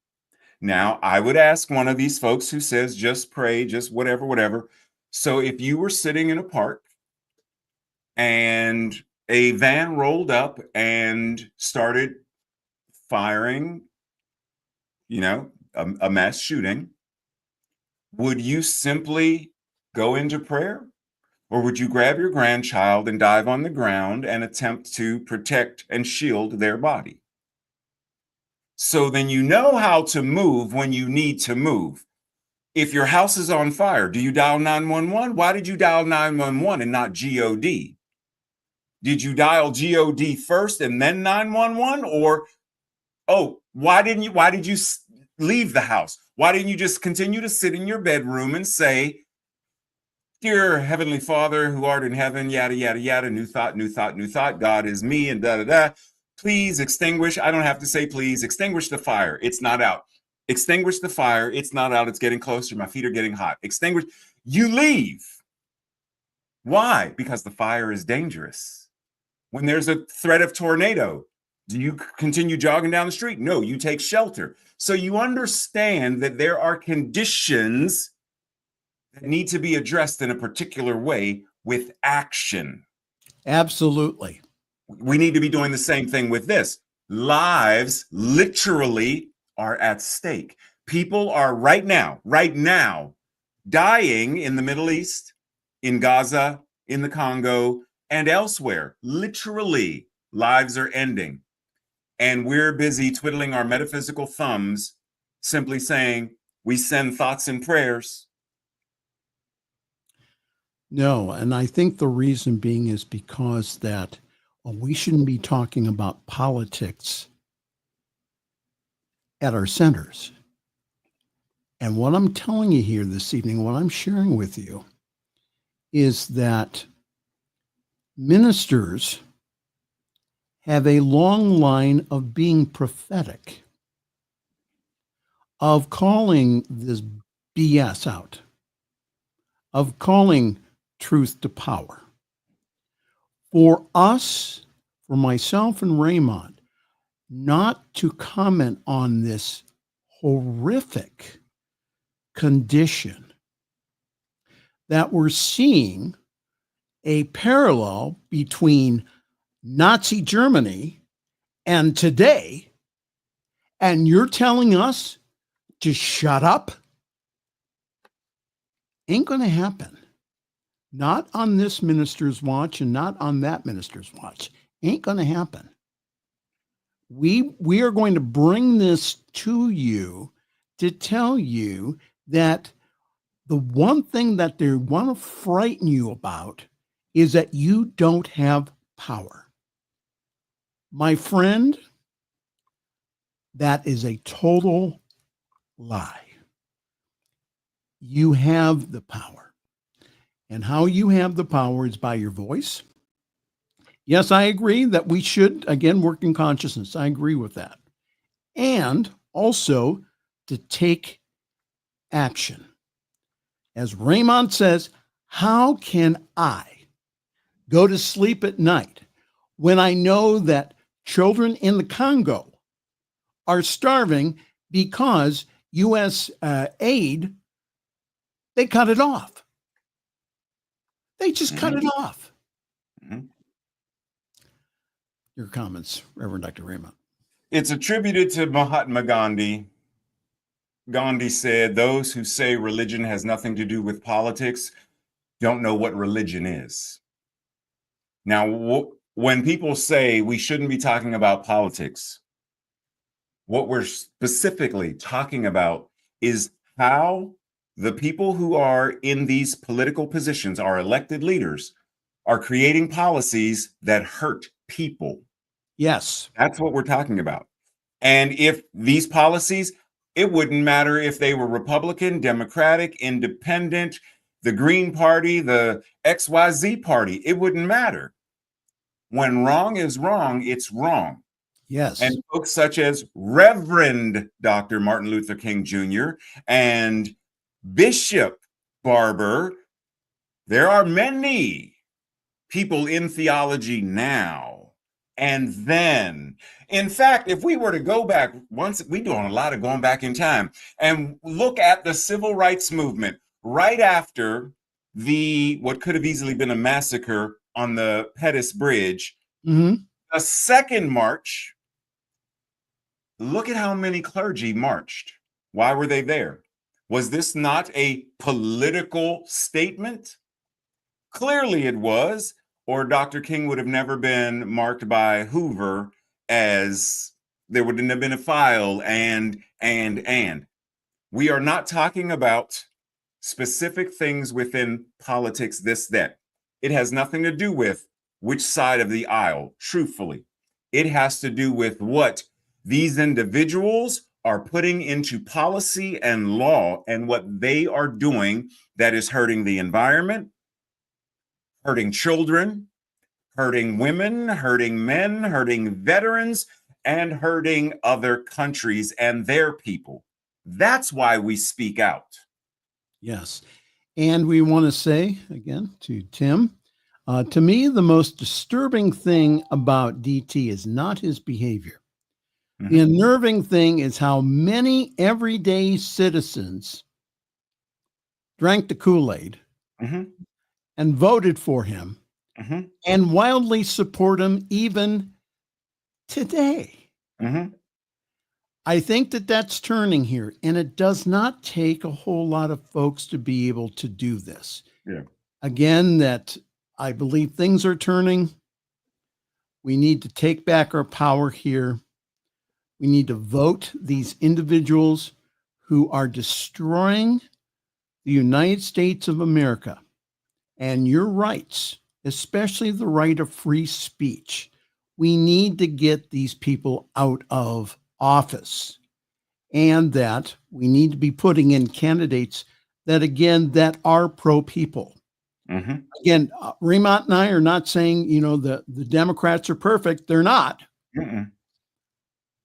Now, I would ask one of these folks who says, just pray, just whatever. So if you were sitting in a park and a van rolled up and started firing, a mass shooting, would you simply go into prayer? Or would you grab your grandchild and dive on the ground and attempt to protect and shield their body? So then you know how to move when you need to move. If your house is on fire, do you dial 911? Why did you dial 911 and not GOD? Did you dial GOD first and then 911? Or, why did you leave the house? Why didn't you just continue to sit in your bedroom and say, dear Heavenly Father, who art in heaven, yada, yada, yada, new thought, new thought, new thought, God is me, and da-da-da. Please extinguish. I don't have to say please. Extinguish the fire. It's not out. Extinguish the fire. It's not out. It's getting closer. My feet are getting hot. Extinguish. You leave. Why? Because the fire is dangerous. When there's a threat of tornado, do you continue jogging down the street? No, you take shelter. So you understand that there are conditions that need to be addressed in a particular way with action. Absolutely. We need to be doing the same thing with this. Lives literally are at stake. People are right now, dying in the Middle East, in Gaza, in the Congo, and elsewhere. Literally, lives are ending. And we're busy twiddling our metaphysical thumbs, simply saying, we send thoughts and prayers. No, and I think the reason being is because that we shouldn't be talking about politics at our centers. And what I'm telling you here this evening, what I'm sharing with you, is that ministers have a long line of being prophetic, of calling this BS out, of calling truth to power. For us, for myself and Raymont, not to comment on this horrific condition that we're seeing a parallel between Nazi Germany and today, and you're telling us to shut up? Ain't going to happen. Not on this minister's watch and not on that minister's watch. Ain't going to happen. we are going to bring this to you to tell you that the one thing that they want to frighten you about is that you don't have power. My friend, that is a total lie. You have the power. And how you have the power is by your voice. Yes, I agree that we should, again, work in consciousness. I agree with that. And also to take action. As Raymont says, how can I go to sleep at night when I know that children in the Congo are starving because U.S. aid, they cut it off. They just cut it off. Your comments, Reverend Dr. Raymont. It's attributed to Mahatma Gandhi. Gandhi said, those who say religion has nothing to do with politics don't know what religion is. Now, when people say we shouldn't be talking about politics, what we're specifically talking about is how the people who are in these political positions, our elected leaders, are creating policies that hurt people. Yes. That's what we're talking about. And if these policies, it wouldn't matter if they were Republican, Democratic, Independent, the Green Party, the XYZ Party, it wouldn't matter. When wrong is wrong, it's wrong. Yes. And folks such as Reverend Dr. Martin Luther King Jr. and Bishop Barber, there are many people in theology now. And then, in fact, if we were to go back, once we're doing a lot of going back in time and look at the civil rights movement right after what could have easily been a massacre on the Pettus Bridge, the second march, look at how many clergy marched. Why were they there? Was this not a political statement? Clearly it was, or Dr. King would have never been marked by Hoover, as there wouldn't have been a file and. We are not talking about specific things within politics, this, that. It has nothing to do with which side of the aisle, truthfully. It has to do with what these individuals are putting into policy and law and what they are doing that is hurting the environment, hurting children, hurting women, hurting men, hurting veterans, and hurting other countries and their people. That's why we speak out. Yes. And we want to say, again, to Tim, to me, the most disturbing thing about DT is not his behavior. The unnerving thing is how many everyday citizens drank the Kool-Aid and voted for him and wildly support him even today. I think that that's turning here, and it does not take a whole lot of folks to be able to do this. Again, that I believe things are turning. We need to take back our power here. We need to vote these individuals who are destroying the United States of America and your rights, especially the right of free speech. We need to get these people out of office, and that we need to be putting in candidates that, again, that are pro-people. Again, Raymont and I are not saying, the Democrats are perfect. They're not.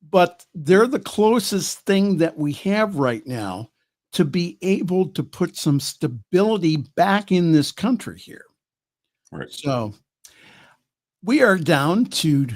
But they're the closest thing that we have right now to be able to put some stability back in this country here. Right. So we are down to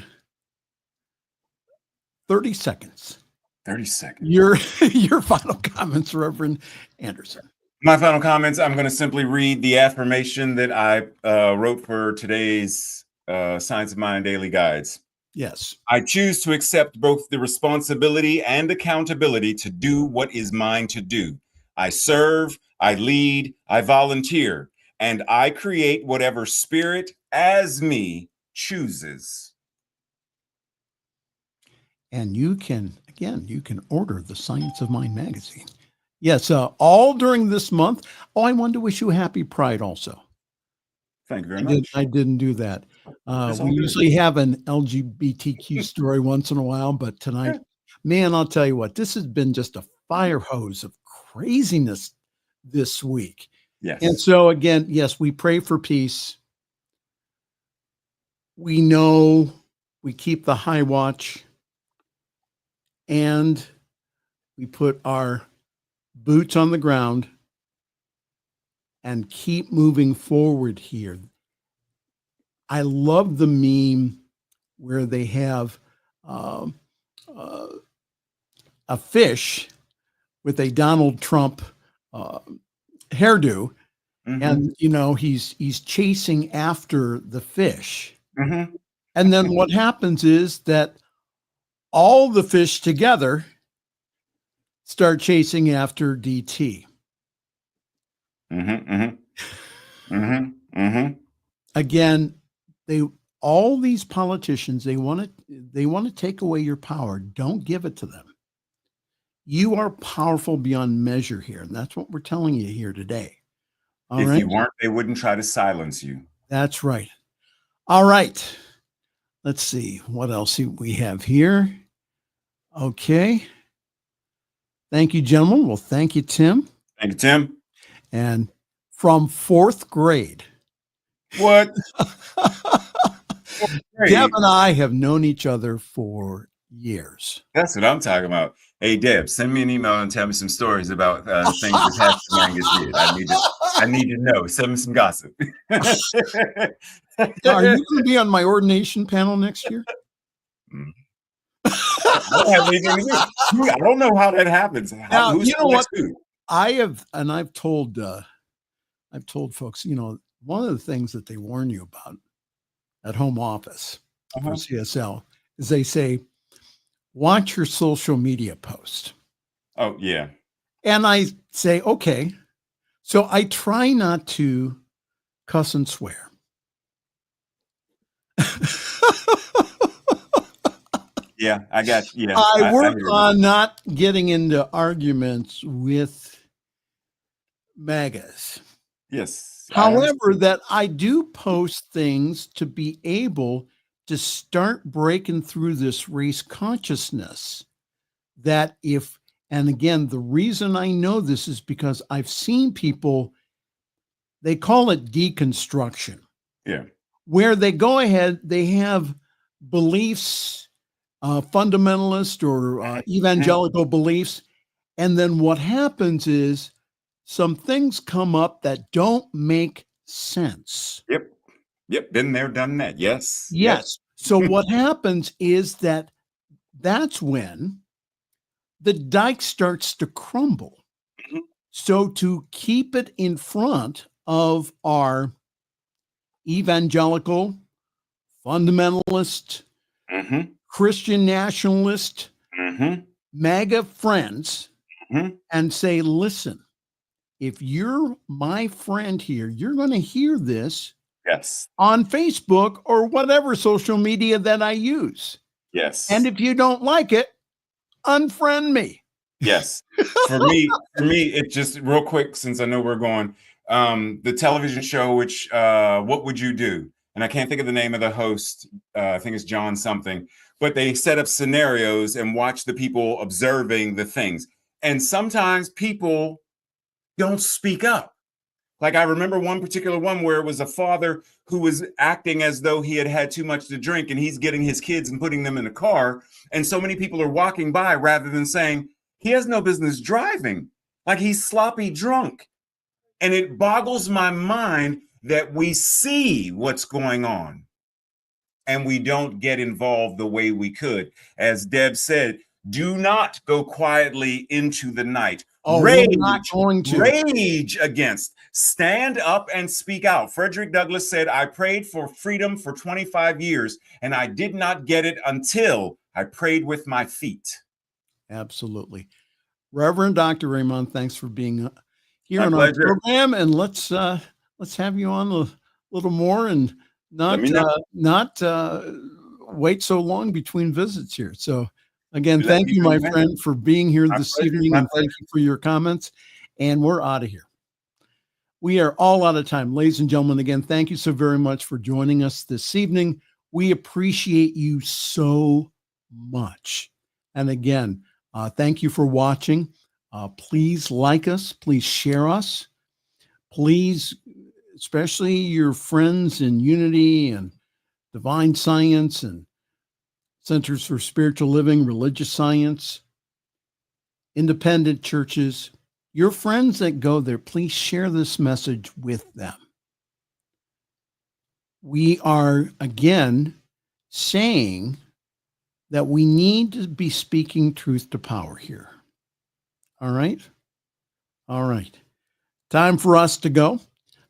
30 seconds. 30 seconds. Your final comments, Reverend Anderson. My final comments, I'm going to simply read the affirmation that I wrote for today's Science of Mind Daily Guides. Yes. I choose to accept both the responsibility and accountability to do what is mine to do. I serve, I lead, I volunteer, and I create whatever spirit as me chooses. And you can order the Science of Mind magazine. Yes, all during this month. Oh, I wanted to wish you a happy Pride also. Thank you very much. I didn't do that. We usually have an LGBTQ story once in a while, but tonight, man, I'll tell you what, this has been just a fire hose of craziness this week. Yes. And so again, yes, we pray for peace. We know we keep the high watch, and we put our boots on the ground and keep moving forward here. I love the meme where they have a fish with a Donald Trump hairdo, and he's chasing after the fish. And then what happens is that all the fish together start chasing after DT. Again, all these politicians, they want to take away your power. Don't give it to them. You are powerful beyond measure here, and that's what we're telling you here today. If you weren't, they wouldn't try to silence you. That's right. All right. Let's see what else we have here. Okay. Thank you, gentlemen. Well, thank you, Tim. Thank you, Tim. And from fourth grade. What? Deb and I have known each other for years. That's what I'm talking about. Hey, Deb, send me an email and tell me some stories about things that Pastor Mangus did. I need to know. Send me some gossip. Are you going to be on my ordination panel next year? I don't know how that happens. Now, you know what? I've told folks, one of the things that they warn you about at home office for CSL is they say, watch your social media post. Oh, yeah. And I say, okay. So I try not to cuss and swear. Yeah, I got you. Yeah, I work on not getting into arguments with MAGAs. Yes. However, that I do post things to be able to start breaking through this race consciousness. That and again, the reason I know this is because I've seen people, they call it deconstruction. Yeah. Where they go ahead, they have beliefs, fundamentalist or evangelical beliefs. And then what happens is some things come up that don't make sense. Yep. Been there, done that. Yes. Yes. So what happens is that's when the dike starts to crumble. So to keep it in front of our evangelical, fundamentalist, Christian nationalist, MAGA friends, and say, listen, if you're my friend here, you're going to hear this on Facebook or whatever social media that I use. Yes. And if you don't like it, unfriend me. Yes. For me, it just real quick, since I know we're going, the television show, which What Would You Do? And I can't think of the name of the host. I think it's John something, but they set up scenarios and watch the people observing the things. And sometimes people don't speak up. Like I remember one particular one where it was a father who was acting as though he had had too much to drink, and he's getting his kids and putting them in a car. And so many people are walking by rather than saying, he has no business driving. Like he's sloppy drunk. And it boggles my mind that we see what's going on and we don't get involved the way we could. As Deb said, do not go quietly into the night. Rage against. Stand up and speak out. Frederick Douglass said, I prayed for freedom for 25 years, and I did not get it until I prayed with my feet. Absolutely. Reverend Dr. Raymond, thanks for being here on our program, and let's have you on a little more and not wait so long between visits here. So Again, thank you, my friend, for being here My this pleasure, evening, my and thank you for your comments. And we're out of here. We are all out of time. Ladies and gentlemen, again, thank you so very much for joining us this evening. We appreciate you so much. And again, thank you for watching. Please like us. Please share us. Please, especially your friends in Unity and Divine Science and Centers for Spiritual Living, Religious Science, independent churches, your friends that go there, please share this message with them. We are, again, saying that we need to be speaking truth to power here. All right? All right. Time for us to go.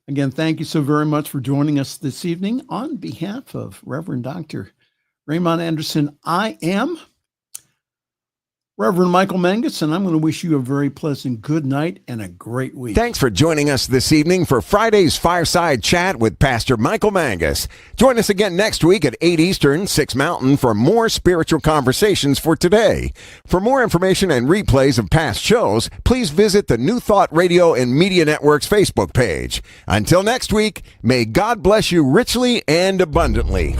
Again, thank you so very much for joining us this evening. On behalf of Reverend Dr. Raymont Anderson, I am Reverend Michael Mangus, and I'm going to wish you a very pleasant good night and a great week. Thanks for joining us this evening for Friday's Fireside Chat with Pastor Michael Mangus. Join us again next week at 8 Eastern, 6 Mountain for more spiritual conversations for today. For more information and replays of past shows, please visit the New Thought Radio and Media Network's Facebook page. Until next week, may God bless you richly and abundantly.